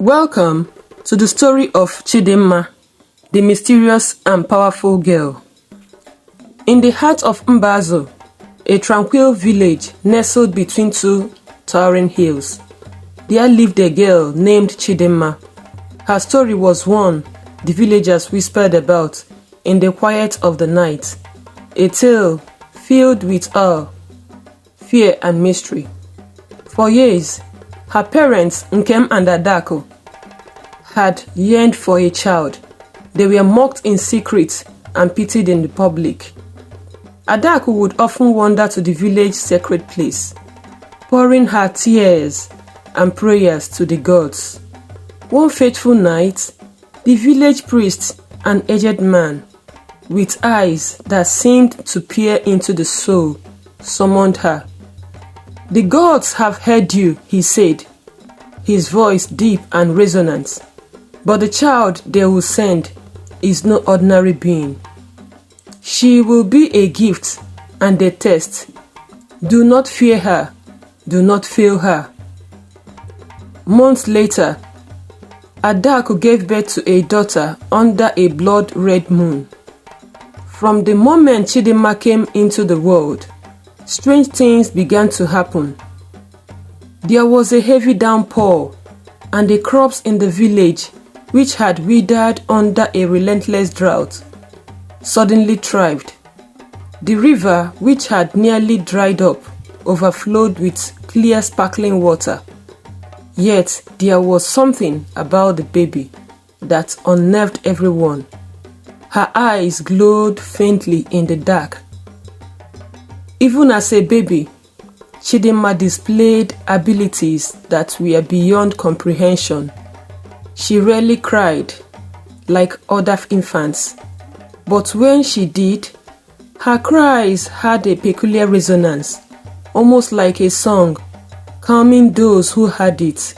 Welcome to the story of Chidimma, the mysterious and powerful girl. In the heart of Mbazo, a tranquil village nestled between two towering hills, there lived a girl named Chidimma. Her story was one the villagers whispered about in the quiet of the night, a tale filled with awe, fear and mystery. For years, her parents, Nkem and Adako, had yearned for a child. They were mocked in secret and pitied in the public. Adako would often wander to the village sacred place, pouring her tears and prayers to the gods. One fateful night, the village priest, an aged man, with eyes that seemed to peer into the soul, summoned her. "The gods have heard you," he said, his voice deep and resonant. "But the child they will send is no ordinary being. She will be a gift and a test. Do not fear her. Do not fail her." Months later, Adako gave birth to a daughter under a blood-red moon. From the moment Chidimma came into the world, strange things began to happen. There was a heavy downpour, and the crops in the village, which had withered under a relentless drought, suddenly thrived. The river, which had nearly dried up, overflowed with clear sparkling water. Yet there was something about the baby that unnerved everyone. Her eyes glowed faintly in the dark. Even as a baby, Chidimma displayed abilities that were beyond comprehension. She rarely cried like other infants, but when she did, her cries had a peculiar resonance, almost like a song, calming those who heard it.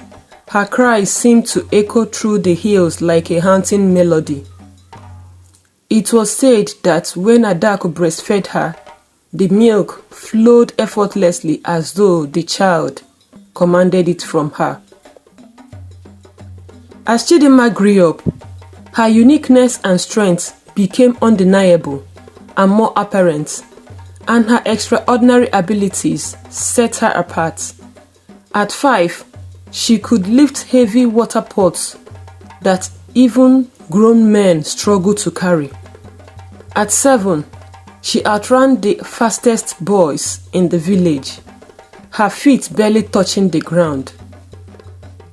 Her cries seemed to echo through the hills like a haunting melody. It was said that when Adako breastfed her, the milk flowed effortlessly as though the child commanded it from her. As Chidimma grew up, her uniqueness and strength became undeniable and more apparent, and her extraordinary abilities set her apart. At 5, she could lift heavy water pots that even grown men struggled to carry. At 7, she outran the fastest boys in the village, her feet barely touching the ground.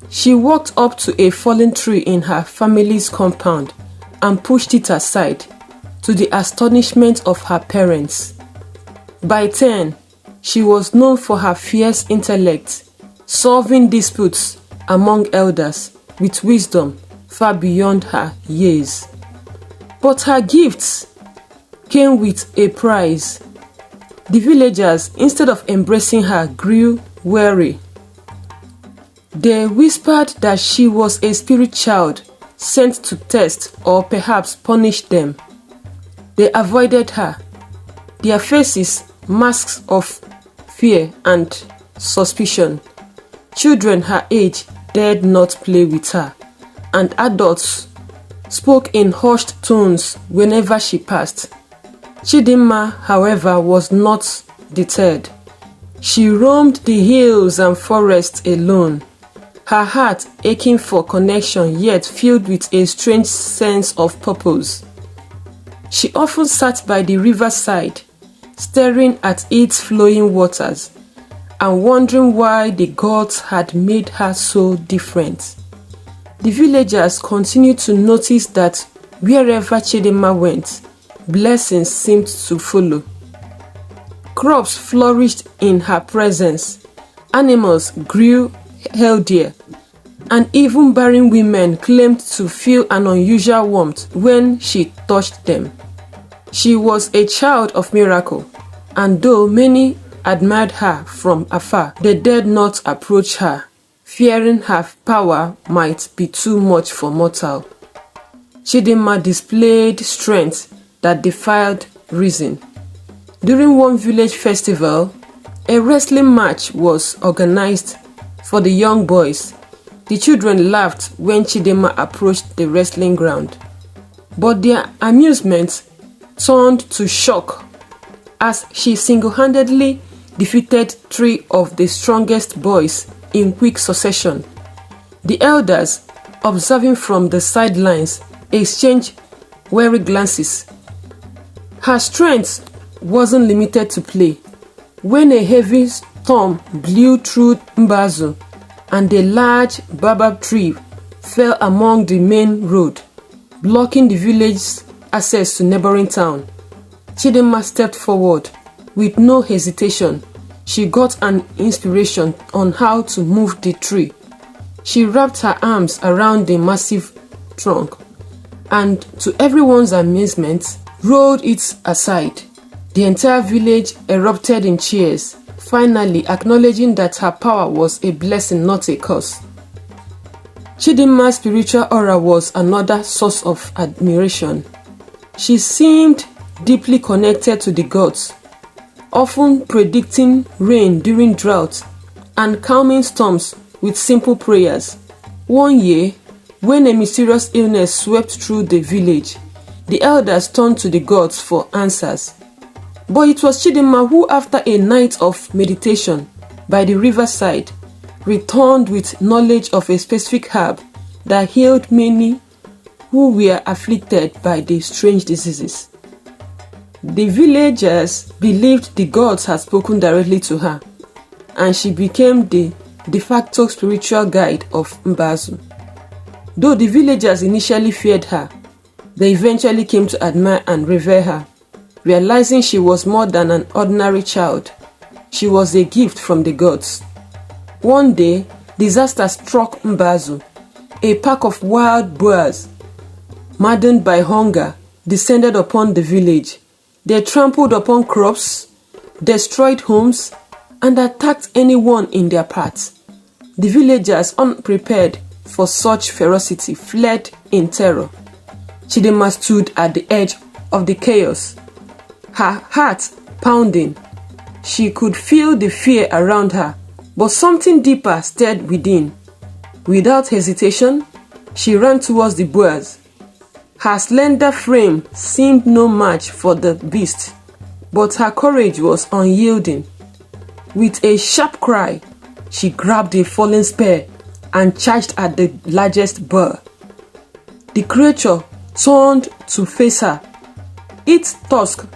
She walked up to a fallen tree in her family's compound and pushed it aside, to the astonishment of her parents. By 10, she was known for her fierce intellect, solving disputes among elders with wisdom far beyond her years. But her gifts came with a price. The villagers, instead of embracing her, grew wary. They whispered that she was a spirit child sent to test or perhaps punish them. They avoided her, their faces masks of fear and suspicion. Children her age dared not play with her, and adults spoke in hushed tones whenever she passed. Chidimma, however, was not deterred. She roamed the hills and forests alone, her heart aching for connection yet filled with a strange sense of purpose. She often sat by the riverside, staring at its flowing waters and wondering why the gods had made her so different. The villagers continued to notice that wherever Chidimma went, blessings seemed to follow. Crops flourished in her presence, animals grew healthier, and even barren women claimed to feel an unusual warmth when she touched them. She was a child of miracle, and though many admired her from afar, they dared not approach her, fearing her power might be too much for mortal. Chidimma displayed strength that defied reason. During one village festival, a wrestling match was organized for the young boys, The children laughed when Chidimma approached the wrestling ground, but their amusement turned to shock as she single-handedly defeated 3 of the strongest boys in quick succession. The elders, observing from the sidelines, exchanged wary glances. Her strength wasn't limited to play. When a heavy storm blew through Mbazo and a large baobab tree fell among the main road, blocking the village's access to neighboring town, Chidimma stepped forward. With no hesitation, she got an inspiration on how to move the tree. She wrapped her arms around the massive trunk and, to everyone's amazement, rolled it aside. The entire village erupted in cheers, finally acknowledging that her power was a blessing, not a curse. Chidimma's spiritual aura was another source of admiration. She seemed deeply connected to the gods, often predicting rain during drought and calming storms with simple prayers. One year, when a mysterious illness swept through the village, the elders turned to the gods for answers. But it was Chidimma who, after a night of meditation by the riverside, returned with knowledge of a specific herb that healed many who were afflicted by the strange diseases. The villagers believed the gods had spoken directly to her, and she became the de facto spiritual guide of Mbazo. Though the villagers initially feared her, they eventually came to admire and revere her, realizing she was more than an ordinary child. She was a gift from the gods. One day, disaster struck Mbazo. A pack of wild boars, maddened by hunger, descended upon the village. They trampled upon crops, destroyed homes, and attacked anyone in their path. The villagers, unprepared for such ferocity, fled in terror. Chidimma stood at the edge of the chaos, her heart pounding. She could feel the fear around her, but something deeper stirred within. Without hesitation, she ran towards the boars. Her slender frame seemed no match for the beast, but her courage was unyielding. With a sharp cry, she grabbed a fallen spear and charged at the largest boar. The creature turned to face her, its tusk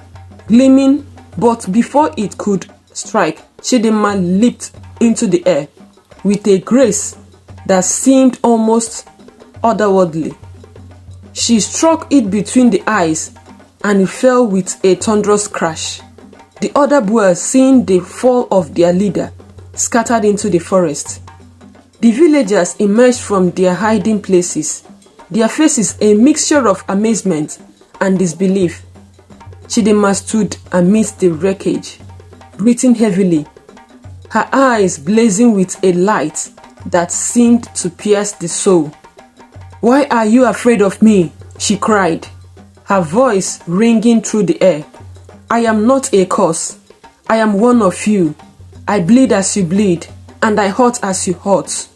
gleaming, but before it could strike, Chidimma leaped into the air with a grace that seemed almost otherworldly. She struck it between the eyes and it fell with a thunderous crash. The other boars, seeing the fall of their leader, scattered into the forest. The villagers emerged from their hiding places, their faces a mixture of amazement and disbelief. Chidimma stood amidst the wreckage, breathing heavily, her eyes blazing with a light that seemed to pierce the soul. "Why are you afraid of me?" she cried, her voice ringing through the air. "I am not a curse. I am one of you. I bleed as you bleed, and I hurt as you hurt.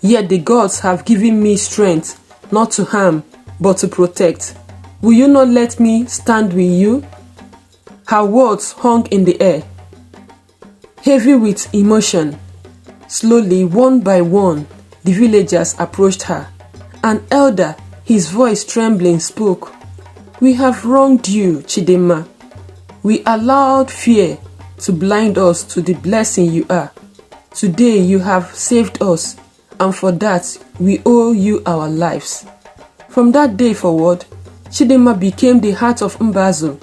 Yet the gods have given me strength, not to harm, but to protect. Will you not let me stand with you?" Her words hung in the air, heavy with emotion. Slowly, one by one, the villagers approached her. An elder, his voice trembling, spoke. "We have wronged you, Chidimma. We allowed fear to blind us to the blessing you are. Today you have saved us, and for that we owe you our lives." From that day forward, Chidimma became the heart of Mbazo.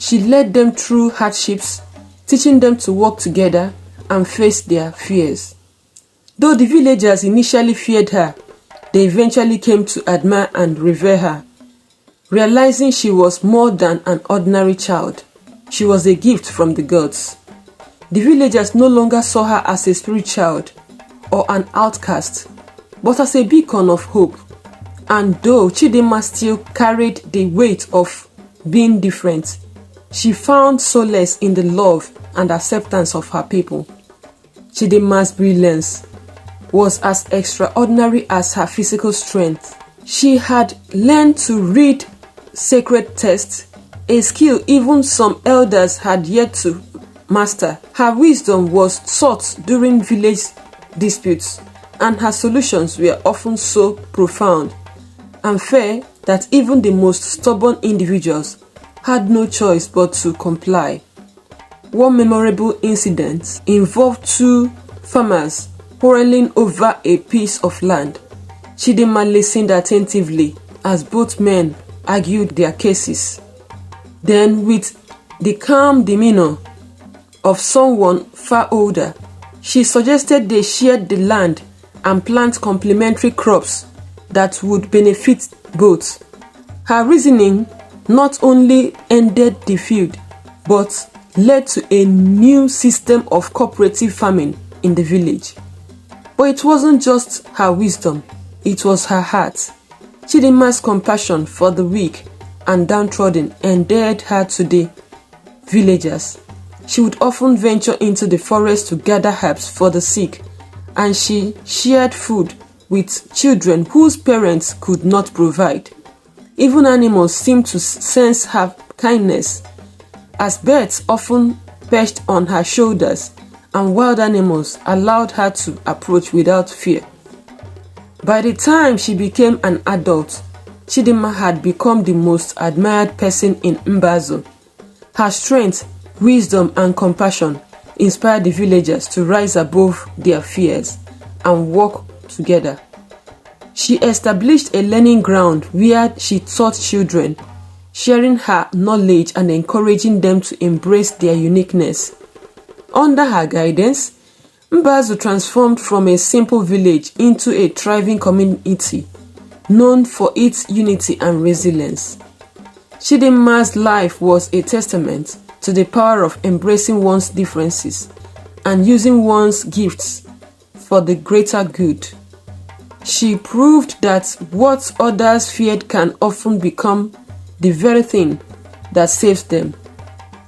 She led them through hardships, teaching them to work together and face their fears. Though the villagers initially feared her, they eventually came to admire and revere her, realizing she was more than an ordinary child. She was a gift from the gods. The villagers no longer saw her as a spirit child or an outcast, but as a beacon of hope. And though Chidimma still carried the weight of being different, she found solace in the love and acceptance of her people. Chidimma's brilliance was as extraordinary as her physical strength. She had learned to read sacred texts, a skill even some elders had yet to master. Her wisdom was sought during village disputes, and her solutions were often so profound and fair that even the most stubborn individuals had no choice but to comply. One memorable incident involved two farmers quarreling over a piece of land. Chidimma listened attentively as both men argued their cases. Then, with the calm demeanor of someone far older, she suggested they shared the land and plant complementary crops that would benefit both. Her reasoning not only ended the feud, but led to a new system of cooperative farming in the village. But it wasn't just her wisdom, it was her heart. Chidimma's compassion for the weak and downtrodden endeared her to the villagers. She would often venture into the forest to gather herbs for the sick, and she shared food with children whose parents could not provide. Even animals seemed to sense her kindness, as birds often perched on her shoulders, and wild animals allowed her to approach without fear. By the time she became an adult, Chidimma had become the most admired person in Mbazo. Her strength, wisdom, and compassion inspired the villagers to rise above their fears and work together. She established a learning ground where she taught children, sharing her knowledge and encouraging them to embrace their uniqueness. Under her guidance, Mbazo transformed from a simple village into a thriving community known for its unity and resilience. Chidimma's life was a testament to the power of embracing one's differences and using one's gifts for the greater good. She proved that what others feared can often become the very thing that saves them.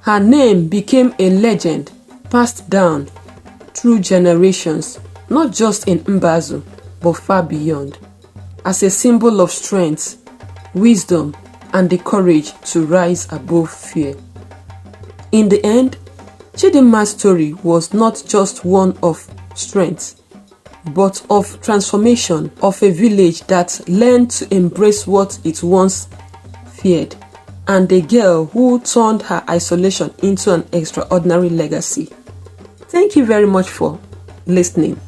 Her name became a legend passed down through generations, not just in Mbazo, but far beyond, as a symbol of strength, wisdom, and the courage to rise above fear. In the end, Chidimma's story was not just one of strength, but of transformation of a village that learned to embrace what it once feared, and a girl who turned her isolation into an extraordinary legacy. Thank you very much for listening.